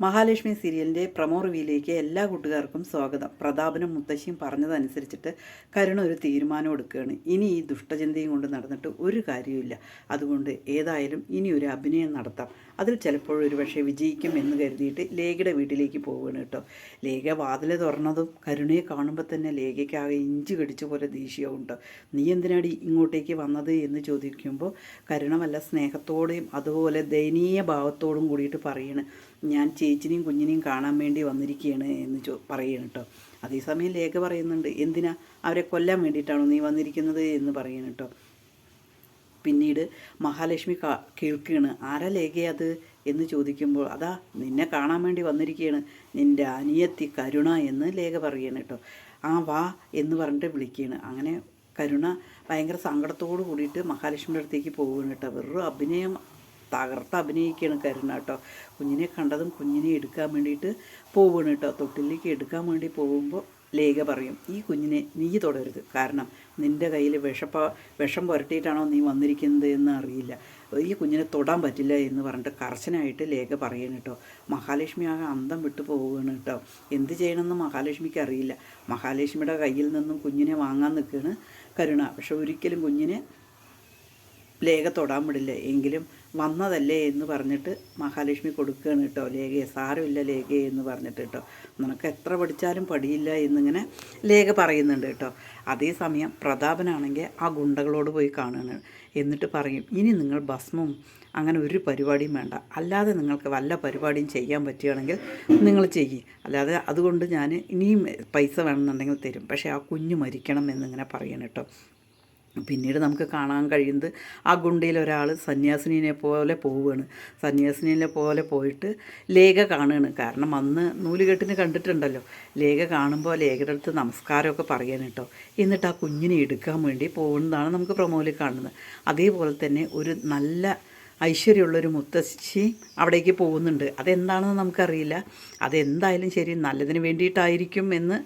മഹാലക്ഷ്മി സീരിയലിൻ്റെ പ്രമോ റിവ്യൂയിലേക്ക് എല്ലാ കൂട്ടുകാർക്കും സ്വാഗതം. പ്രതാപനും മുത്തശ്ശിയും പറഞ്ഞതനുസരിച്ചിട്ട് കരുണ ഒരു തീരുമാനം എടുക്കുകയാണ്. ഇനി ഈ ദുഷ്ടചിന്തയും കൊണ്ട് നടന്നിട്ട് ഒരു കാര്യമില്ല. അതുകൊണ്ട് ഏതായാലും ഇനി ഒരു അഭിനയം നടത്താം. അതിൽ ചിലപ്പോഴൊരു പക്ഷേ വിജയിക്കും എന്ന് കരുതിയിട്ട് ലേഖയുടെ വീട്ടിലേക്ക് പോവുകയാണ് കേട്ടോ. ലേഖ വാതിൽ തുറന്നതും കരുണയെ കാണുമ്പോൾ തന്നെ ലേഖയ്ക്കാകെ ഇഞ്ചി കടിച്ച പോലെ ദേഷ്യവും കേട്ടോ. നീ എന്തിനാടി ഇങ്ങോട്ടേക്ക് വന്നത് എന്ന് ചോദിക്കുമ്പോൾ കരുണ വല്ല സ്നേഹത്തോടെയും അതുപോലെ ദയനീയ ഭാവത്തോടും കൂടിയിട്ട് പറയണ്, ഞാൻ ചേച്ചിനെയും കുഞ്ഞിനെയും കാണാൻ വേണ്ടി വന്നിരിക്കുകയാണ് എന്ന് പറയുകയാണ് കേട്ടോ. അതേസമയം ലേഖ പറയുന്നുണ്ട്, എന്തിനാ അവരെ കൊല്ലാൻ വേണ്ടിയിട്ടാണോ നീ വന്നിരിക്കുന്നത് എന്ന് പറയുന്നു കേട്ടോ. പിന്നീട് മഹാലക്ഷ്മി കേൾക്കുകയാണ്, ആരാ ലേഖ അത് എന്ന് ചോദിക്കുമ്പോൾ, അതാ നിന്നെ കാണാൻ വേണ്ടി വന്നിരിക്കുകയാണ് നിൻ്റെ അനിയത്തി കരുണ എന്ന് ലേഖ പറയുകയാണ് കേട്ടോ. ആ വാ എന്ന് പറഞ്ഞിട്ട് വിളിക്കുകയാണ്. അങ്ങനെ കരുണ ഭയങ്കര സങ്കടത്തോട് കൂടിയിട്ട് മഹാലക്ഷ്മിയുടെ അടുത്തേക്ക് പോവുകയാണ് കേട്ടോ. വെറും അഭിനയം തകർത്ത് അഭിനയിക്കുകയാണ് കരുണ കേട്ടോ. കുഞ്ഞിനെ കണ്ടതും കുഞ്ഞിനെ എടുക്കാൻ വേണ്ടിയിട്ട് പോവുകയാണ് കേട്ടോ. തൊട്ടിലേക്ക് എടുക്കാൻ വേണ്ടി പോകുമ്പോൾ ലേഖ പറയും, ഈ കുഞ്ഞിനെ നീ തൊടരുത്, കാരണം നിൻ്റെ കയ്യിൽ വിഷം പുരട്ടിയിട്ടാണോ നീ വന്നിരിക്കുന്നത് എന്ന് അറിയില്ല, ഈ കുഞ്ഞിനെ തൊടാൻ പറ്റില്ല എന്ന് പറഞ്ഞിട്ട് കർശനമായിട്ട് ലേഖ പറയണം കേട്ടോ. മഹാലക്ഷ്മി ആകെ അന്തം വിട്ടു പോവുകയാണ് കേട്ടോ. എന്ത് ചെയ്യണമെന്ന് മഹാലക്ഷ്മിക്ക് അറിയില്ല. മഹാലക്ഷ്മിയുടെ കയ്യിൽ നിന്നും കുഞ്ഞിനെ വാങ്ങാൻ നിൽക്കുകയാണ് കരുണ. പക്ഷെ ഒരിക്കലും കുഞ്ഞിനെ ലേഖ തൊടാൻ വിടില്ല. എങ്കിലും വന്നതല്ലേ എന്ന് പറഞ്ഞിട്ട് മഹാലക്ഷ്മി കൊടുക്കുകയാണ് കേട്ടോ. ലേഖയെ സാരമില്ല ലേഖയെ എന്ന് പറഞ്ഞിട്ട് കേട്ടോ. നിനക്ക് എത്ര പഠിച്ചാലും പഠിയില്ല എന്നിങ്ങനെ ലേഖ പറയുന്നുണ്ട് കേട്ടോ. അതേസമയം പ്രതാപനാണെങ്കിൽ ആ ഗുണ്ടകളോട് പോയി കാണുകയാണ്. എന്നിട്ട് പറയും, ഇനി നിങ്ങൾ ഭസ്മം അങ്ങനെ ഒരു പരിപാടിയും വേണ്ട, അല്ലാതെ നിങ്ങൾക്ക് വല്ല പരിപാടിയും ചെയ്യാൻ പറ്റുകയാണെങ്കിൽ നിങ്ങൾ ചെയ്യും, അല്ലാതെ അതുകൊണ്ട് ഞാൻ ഇനിയും പൈസ വേണമെന്നുണ്ടെങ്കിൽ തരും, പക്ഷേ ആ കുഞ്ഞ് മരിക്കണം എന്നിങ്ങനെ പറയണം കേട്ടോ. പിന്നീട് നമുക്ക് കാണാൻ കഴിയുന്നത് ആ ഗുണ്ടയിൽ ഒരാൾ സന്യാസിനിയെ പോലെ പോവുകയാണ്. സന്യാസിനിയെ പോലെ പോയിട്ട് ലേഖ കാണുകയാണ്. കാരണം അന്ന് നൂലുകെട്ടിന് കണ്ടിട്ടുണ്ടല്ലോ. ലേഖ കാണുമ്പോൾ ലേഖയുടെ അടുത്ത് നമസ്കാരമൊക്കെ പറയാൻ കേട്ടോ. എന്നിട്ട് ആ കുഞ്ഞിനെ എടുക്കാൻ വേണ്ടി പോകുന്നതാണ് നമുക്ക് പ്രൊമോയിൽ കാണുന്നത്. അതേപോലെ തന്നെ ഒരു നല്ല ഐശ്വര്യമുള്ളൊരു മുത്തശ്ശി അവിടേക്ക് പോകുന്നുണ്ട്. അതെന്താണെന്ന് നമുക്കറിയില്ല. അതെന്തായാലും ശരി, നല്ലതിന് വേണ്ടിയിട്ടായിരിക്കും എന്ന്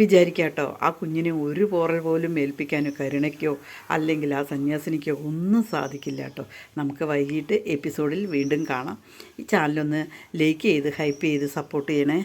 വിചാരിക്കാം കേട്ടോ. ആ കുഞ്ഞിനെ ഒരു പോറൽ പോലും ഏൽപ്പിക്കാനോ കരുണയ്ക്കോ അല്ലെങ്കിൽ ആ സന്യാസിനിക്കോ ഒന്നും സാധിക്കില്ല കേട്ടോ. നമുക്ക് വൈകിട്ട് എപ്പിസോഡിൽ വീണ്ടും കാണാം. ഈ ചാനലൊന്ന് ലൈക്ക് ചെയ്ത് ഹൈപ്പ് ചെയ്ത് സപ്പോർട്ട് ചെയ്യണേ.